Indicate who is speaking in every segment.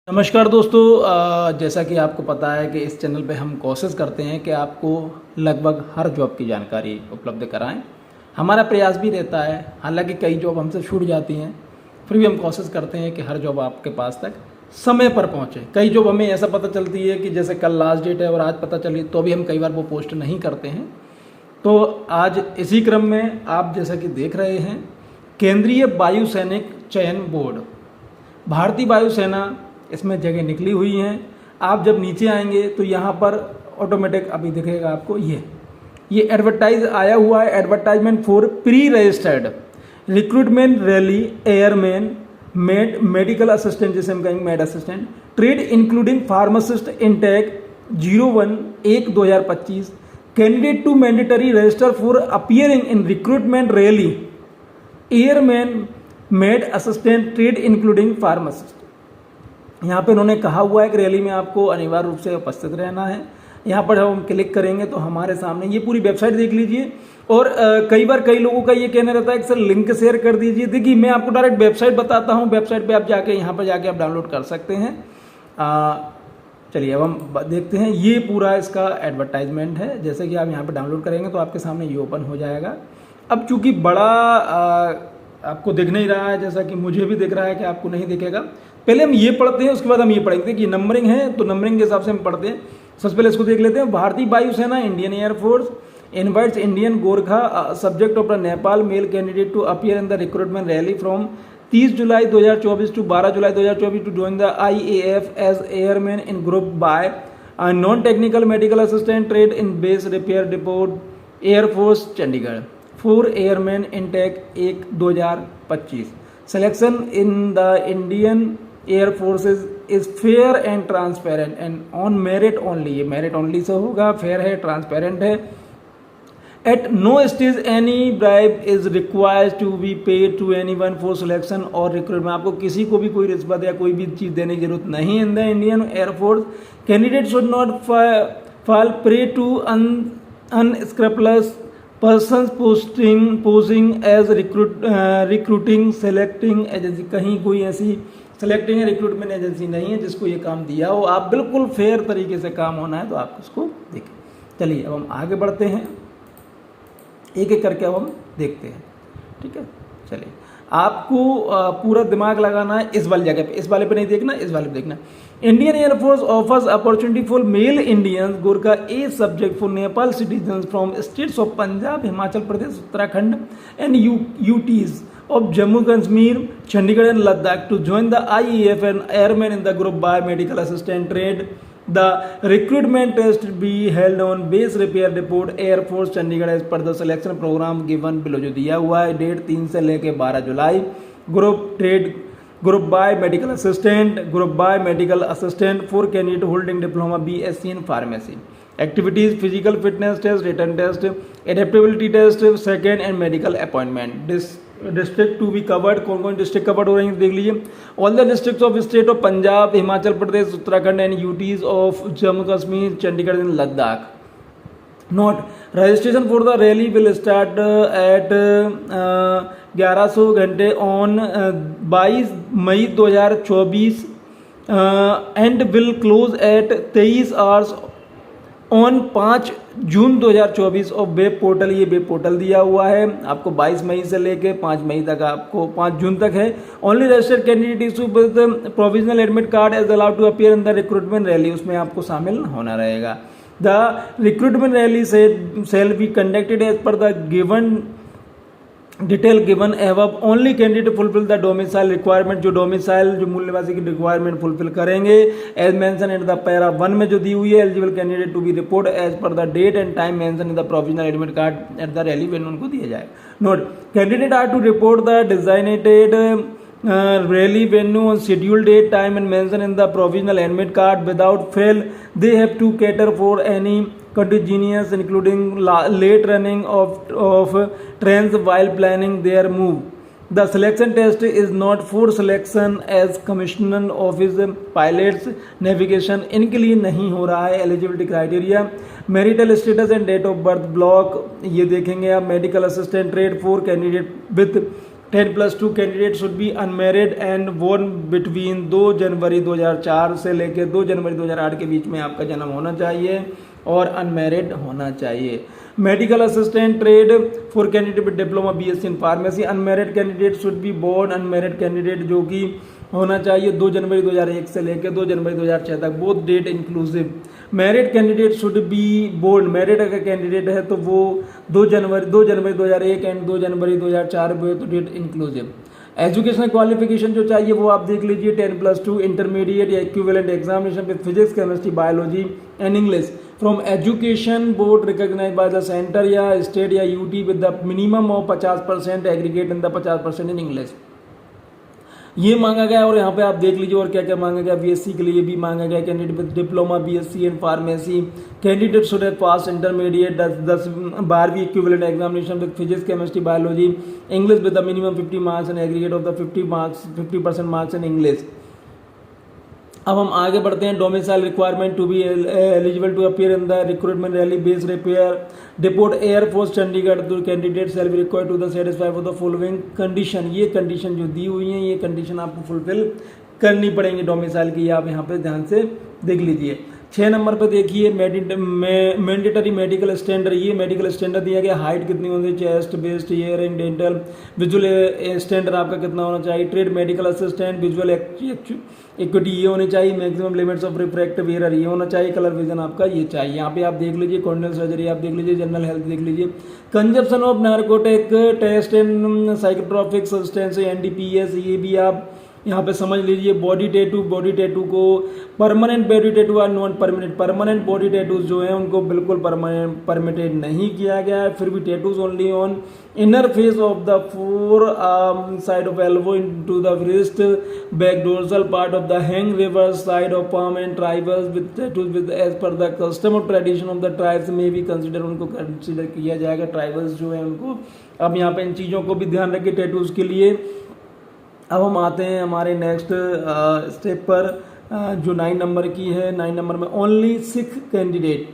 Speaker 1: नमस्कार दोस्तों, जैसा कि आपको पता है कि इस चैनल पे हम कोशिश करते हैं कि आपको लगभग हर जॉब की जानकारी उपलब्ध कराएं। हमारा प्रयास भी रहता है, हालांकि कई जॉब हमसे छूट जाती हैं, फिर भी हम कोशिश करते हैं कि हर जॉब आपके पास तक समय पर पहुंचे। कई जॉब हमें ऐसा पता चलती है कि जैसे कल लास्ट डेट है और आज पता चली, तो भी हम कई बार वो पोस्ट नहीं करते हैं। तो आज इसी क्रम में आप जैसा कि देख रहे हैं, केंद्रीय वायु सैनिक चयन बोर्ड, भारतीय वायुसेना इसमें जगह निकली हुई हैं। आप जब नीचे आएंगे तो यहाँ पर ऑटोमेटिक अभी दिखेगा आपको ये एडवर्टाइज आया हुआ है, advertisement for pre registered recruitment rally airman med medical assistant, जिसे हम कहेंगे med assistant trade including pharmacist intake 01/1/2025 candidate to mandatory register for appearing in recruitment rally airman med assistant trade including pharmacist. यहाँ पे उन्होंने कहा हुआ है कि रैली में आपको अनिवार्य रूप से उपस्थित रहना है। यहाँ पर जब हम क्लिक करेंगे तो हमारे सामने ये पूरी वेबसाइट देख लीजिए। और कई बार कई लोगों का ये कहना रहता है कि सर लिंक शेयर कर दीजिए। देखिए, मैं आपको डायरेक्ट वेबसाइट बताता हूँ, वेबसाइट पे आप जाके यहाँ पर जाके आप डाउनलोड कर सकते हैं। चलिए अब हम देखते हैं, ये पूरा इसका एडवर्टाइजमेंट है। जैसे कि आप यहाँ पर डाउनलोड करेंगे तो आपके सामने ये ओपन हो जाएगा। अब चूंकि बड़ा आपको दिख नहीं रहा है, जैसा कि मुझे भी दिख रहा है कि आपको नहीं दिखेगा, पहले हम ये पढ़ते हैं, उसके बाद हम ये पढ़ेंगे। देखिए नंबरिंग है तो नंबरिंग के हिसाब से हम पढ़ते हैं। सबसे पहले इसको देख लेते हैं। भारतीय वायुसेना Indian air force invites Indian Gorkha subject of the Nepal male candidate to appear in the recruitment rally from 30 July 2024 to 12 July 2024 to join the IAF as airman in group Y non technical medical assistant trade in base repair depot air force Chandigarh for airman intake 1/2025। Selection in the Indian Air Forces is fair and transparent and on merit only। ये merit only से होगा, fair है, transparent है। At no stage any bribe is required to be paid to anyone for selection or recruitment। आपको किसी को भी कोई रिश्वत या कोई भी चीज़ देने की जरूरत नहीं है। In the Indian Air Force, candidate should not fall prey to unscrupulous persons posing as recruiting selecting agency। कहीं कोई ऐसी सेलेक्टिंग या रिक्रूटमेंट एजेंसी नहीं है जिसको ये काम दिया हो। आप बिल्कुल फेयर तरीके से काम होना है तो आप उसको देखें। चलिए अब हम आगे बढ़ते हैं, एक एक करके अब हम देखते हैं। ठीक है, चलिए आपको पूरा दिमाग लगाना है इस वाली जगह पे, इस वाले पे नहीं देखना, इस वाले पे देखना। Indian air force offers opportunity for male Indians Gorkha a subject for Nepal citizens from states of Punjab, Himachal Pradesh, Uttarakhand and UTs of Jammu Kashmir, Chandigarh and Ladakh to join the IAF and airman in the group bye medical assistant trade. The recruitment test be held on base repair depot air force Chandigarh as per the selection program given below. जो दिया हुआ है date 3 से लेके 12 जुलाई। Group trade group bye medical assistant for candidate holding diploma BSc in pharmacy. Activities physical fitness test, written test, adaptability test, second and medical appointment. District to be covered, कौन कौन district covered हो रही है देख लीजिए। All the districts of state of Punjab, Himachal Pradesh, Uttarakhand and UTs of Jammu Kashmir, Chandigarh and Ladakh. Note, registration for the rally will start at 1100 घंटे on 22 May 2024 and will close at 23 hours on 5 June 2024 और web portal, ये web portal दिया हुआ है आपको 22 मई से लेके 5 मई तक, आपको 5 जून तक है। Only registered candidate issue with provisional admit card as allowed to appear in the recruitment rally, उसमें आपको शामिल होना रहेगा। The recruitment rally shall be conducted as per the given detail given above. Only candidate fulfil the domicile requirement, जो domicile जो मूल निवासी की रिक्वायरमेंट फुलफिल करेंगे as mention in the para 1 में जो दी हुई है। Eligible candidate to be report as per the date and time mention in the provisional admit card at the rally when उनको दिया जाएगा। Note, candidate are to report the designated rally venue on scheduled date, time and mention in the provisional admit card. Without fail, they have to cater for any contingencies including late running of trains while planning their move. The selection test is not for selection as commissioner office pilots navigation, इनके लिए नहीं हो रहा है। Eligibility criteria, marital status and date of birth block, ये देखेंगे आप। Medical assistant trade for candidate with 10+2 candidate should be unmarried and born between 2 January 2004 से लेकर 2 जनवरी 2008 के बीच में आपका जन्म होना चाहिए और अनमेरिड होना चाहिए। Medical assistant trade for candidate with diploma BSc in pharmacy, unmarried candidate should be born, unmarried candidate जो कि होना चाहिए 2 जनवरी 2001 से लेकर 2 जनवरी 2006 तक, both date inclusive. Married candidate should be born, married अगर कैंडिडेट है तो वो 2 जनवरी 2001 एंड 2 जनवरी 2004 में, तो डेट इंक्लूसिव। एजुकेशनल क्वालिफिकेशन जो चाहिए वो आप देख लीजिए 10+2 इंटरमीडिएट या equivalent examination with physics, chemistry, biology and English from education board recognised by the centre या स्टेट या UT with the minimum of 50% aggregate in the 50% in English. ये मांगा गया और यहाँ पे आप देख लीजिए और क्या क्या मांगा गया। बीएससी के लिए भी मांगा गया candidate with diploma BSc in pharmacy, candidate should have pass intermediate 12वीं equivalent examination with physics, chemistry, biology, English with the minimum 50 marks and aggregate of the 50% marks in English. अब हम आगे बढ़ते हैं। Domicile requirement to be eligible to appear in the recruitment rally base repair depot air force Chandigarh to candidate shall be required to the satisfy for the following condition. ये condition जो दी हुई है ये कंडीशन आपको फुलफिल करनी पड़ेंगी डोमिसाइल की, आप यहाँ पे ध्यान से देख लीजिए। 6 नंबर पर देखिए मैंडेटरी मेडिकल स्टैंडर्ड, ये मेडिकल स्टैंडर्ड दिया गया। हाइट कितनी होनी चाहिए, chest, waist, hearing, dental, visual standard आपका कितना होना चाहिए। Trade medical assistant, visual acuity ये होनी चाहिए। Maximum limits of refractive error ये होना चाहिए। कलर विजन आपका ये चाहिए। यहाँ पे आप देख लीजिए कॉर्नियल सर्जरी आप देख लीजिए, जनरल हेल्थ देख लीजिए। Consumption of narcotic test and psychotropic substance NDPS ये भी आप यहाँ पे समझ लीजिए। बॉडी टैटू को परमानेंट बॉडी टैटू और non permanent, permanent body tattoos जो हैं उनको बिल्कुल परमिटेड नहीं किया गया है। फिर भी tattoos only on inner face of the fore side of elbow into the wrist, back dorsal part of the hand, reverse side of palm and tribals with tattoos with as per the custom of tradition of the tribes में भी consider, उनको consider किया जाएगा tribals जो है उनको। अब यहाँ पे इन चीज़ों को भी ध्यान रखिए टैटूज के लिए। अब हम आते हैं हमारे नेक्स्ट स्टेप पर जो 9 नंबर की है। 9 नंबर में only Sikh candidate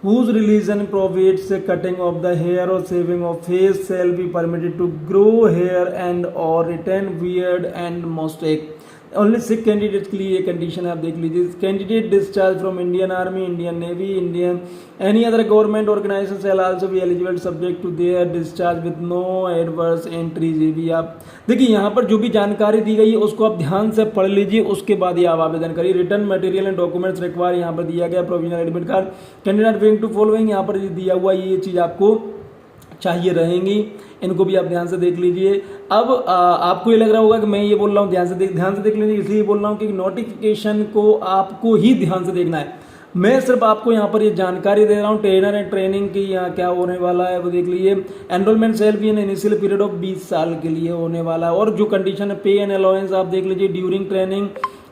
Speaker 1: whose religion prohibits cutting of the hair or shaving of face shall be permitted to grow hair and or retain beard and mustache। Only Sikh candidate के लिए ये condition है, आप देख लीजिए। Candidate discharge from Indian army, Indian navy, Indian any other government organisation shall also be eligible subject to their discharge with no adverse entries. ये भी आप देखिए यहाँ पर जो भी जानकारी दी गई है उसको आप ध्यान से पढ़ लीजिए, उसके बाद ही आप आवेदन करिए। Written material and documents require यहाँ पर दिया गया। Provisional admit card candidate willing to following यहाँ पर दिया हुआ ये चीज़ आपको चाहिए रहेंगी, इनको भी आप ध्यान से देख लीजिए। अब आपको ये लग रहा होगा कि मैं ये बोल रहा हूँ ध्यान से देख लीजिए, इसलिए बोल रहा हूँ कि नोटिफिकेशन को आपको ही ध्यान से देखना है। मैं सिर्फ आपको यहाँ पर ये जानकारी दे रहा हूँ ट्रेनर एंड ट्रेनिंग की यहाँ क्या होने वाला है वो देख लीजिए। एनरोलमेंट सेल भी इनिशियल पीरियड ऑफ 20 साल के लिए होने वाला है। और जो कंडीशन है पे एंड अलाउंस आप देख लीजिए। ड्यूरिंग ट्रेनिंग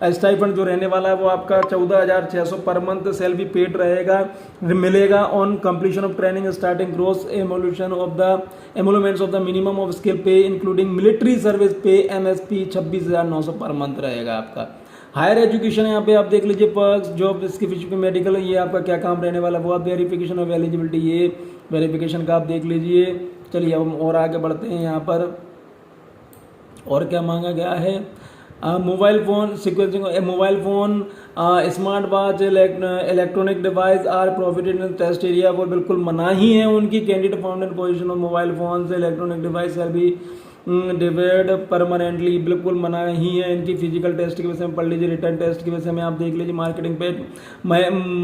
Speaker 1: स्टाइपेंड जो रहने वाला है वो आपका 14,600 पर मंथ सेल भी पेड रहेगा मिलेगा on completion of training starting gross emolument of the emoluments of the minimum of skill pay including military service pay MSP 26,900 per month रहेगा आपका। हायर एजुकेशन यहाँ पे आप देख लीजिए पर्क्स जॉब स्पेसिफिक मेडिकल ये आपका क्या काम रहने वाला है वो आप वेरिफिकेशन ऑफ एलिजिबिलिटी ये वेरिफिकेशन का आप देख लीजिए। चलिए अब हम और आगे बढ़ते हैं। यहाँ पर और क्या मांगा गया है। Mobile phone sequencing, mobile phone, smart watch, electronic device are prohibited in test area, वो बिल्कुल मना ही है उनकी। Candidate found in position of mobile phone से इलेक्ट्रॉनिक डिवाइस शैल बी डिवेड परमानेंटली, बिल्कुल मना ही है इनकी। फिजिकल टेस्ट की वजह से पढ़ लीजिए। रिटर्न टेस्ट की वजह से आप देख लीजिए।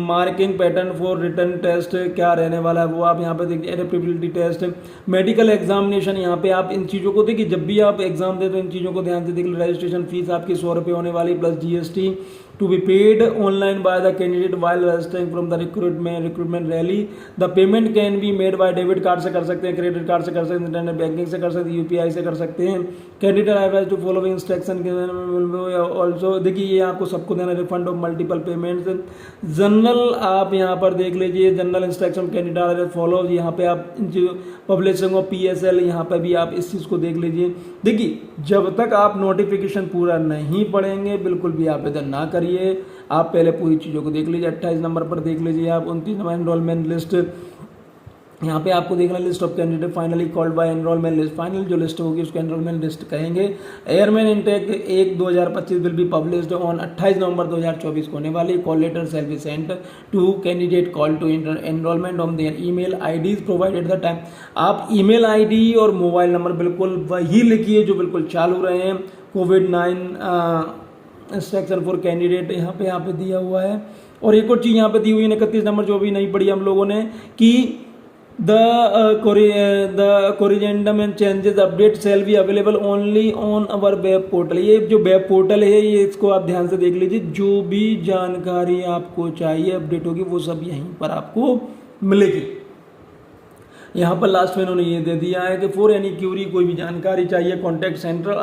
Speaker 1: Marking pattern for written test क्या रहने वाला है वो आप यहाँ पे देखिए। एडेप्टेबिलिटी टेस्ट, मेडिकल एग्जामिनेशन, यहाँ पे आप इन चीज़ों को देखिए। जब भी आप एग्जाम दे तो इन चीज़ों को ध्यान से देखिए। रजिस्ट्रेशन फीस आपकी 100 रुपये होने वाली plus GST to be paid online by the candidate while registering from the recruitment rally। The payment can be made by debit card से कर सकते हैं, क्रेडिट कार्ड से कर सकते हैं, इंटरनेट बैंकिंग से कर सकते हैं, UPI से कर सकते हैं। Candidate have to follow instruction also, देखिए ये आपको सबको देना। Refund of multiple payments, general आप यहाँ पर देख लीजिए। जनरल इंस्ट्रक्शन कैंडिडेट फॉलो, यहाँ पे आप पब्लिशिंग ऑफ PSL यहाँ पे भी आप इस चीज़ को देख लीजिए। देखिए जब तक आप नोटिफिकेशन पूरा नहीं पढ़ेंगे बिल्कुल भी आवेदन ना करिए। आप पहले पूरी चीज़ों को देख लीजिए। 28 नंबर पर देख लीजिए आप 29 नंबर एनरोलमेंट लिस्ट यहाँ पे आपको देखना list of candidate finally called by enrolment list, final जो लिस्ट होगी उसको एनरोलमेंट लिस्ट कहेंगे। Airman intake 1/2025 will be published on 28 November 2024 को होने वाली। Call letter shall be sent to candidate call to enrolment on their email IDs provided the time. आप email ID और mobile number बिल्कुल वही लिखिए जो बिल्कुल चालू रहे हैं। कोविड-9 इंस्ट्रक्शन फॉर कैंडिडेट यहाँ पे दिया हुआ है। और एक और चीज़ यहाँ पे दी हुई है 31 नंबर जो अभी नहीं पढ़ी हम लोगों ने, कि the corrigendum and changes update shall be available only on our web portal। ये जो वेब पोर्टल है ये इसको आप ध्यान से देख लीजिए, जो भी जानकारी आपको चाहिए अपडेट होगी वो सब यहीं पर आपको मिलेगी। यहाँ पर लास्ट में इन्होंने ये दे दिया है कि फॉर एनी क्यूरी कोई भी जानकारी चाहिए contact central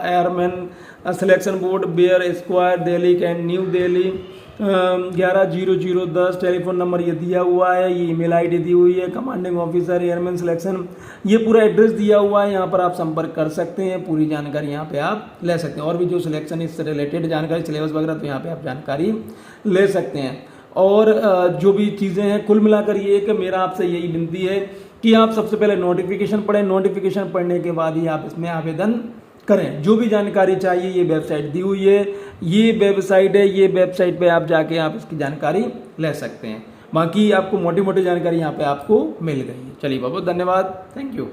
Speaker 1: airman selection board bear square Delhi cantt new Delhi 110010 telephone number ये दिया हुआ है, ये ईमेल आईडी दी हुई है, कमांडिंग ऑफिसर एयरमैन सिलेक्शन ये पूरा एड्रेस दिया हुआ है। यहाँ पर आप संपर्क कर सकते हैं, पूरी जानकारी यहाँ पे आप ले सकते हैं। और भी जो सिलेक्शन इससे रिलेटेड जानकारी सिलेबस वगैरह तो यहाँ पे आप जानकारी ले सकते हैं। और जो भी चीज़ें हैं कुल मिलाकर ये कि मेरा आपसे यही विनती है कि आप सबसे पहले नोटिफिकेशन पढ़ें, नोटिफिकेशन पढ़ने के बाद ही आप इसमें आवेदन करें। जो भी जानकारी चाहिए ये वेबसाइट दी हुई है, ये वेबसाइट है, ये वेबसाइट पे आप जाके आप इसकी जानकारी ले सकते हैं। बाकी आपको मोटी मोटी जानकारी यहाँ पे आपको मिल गई है। चलिए बहुत बहुत धन्यवाद, थैंक यू।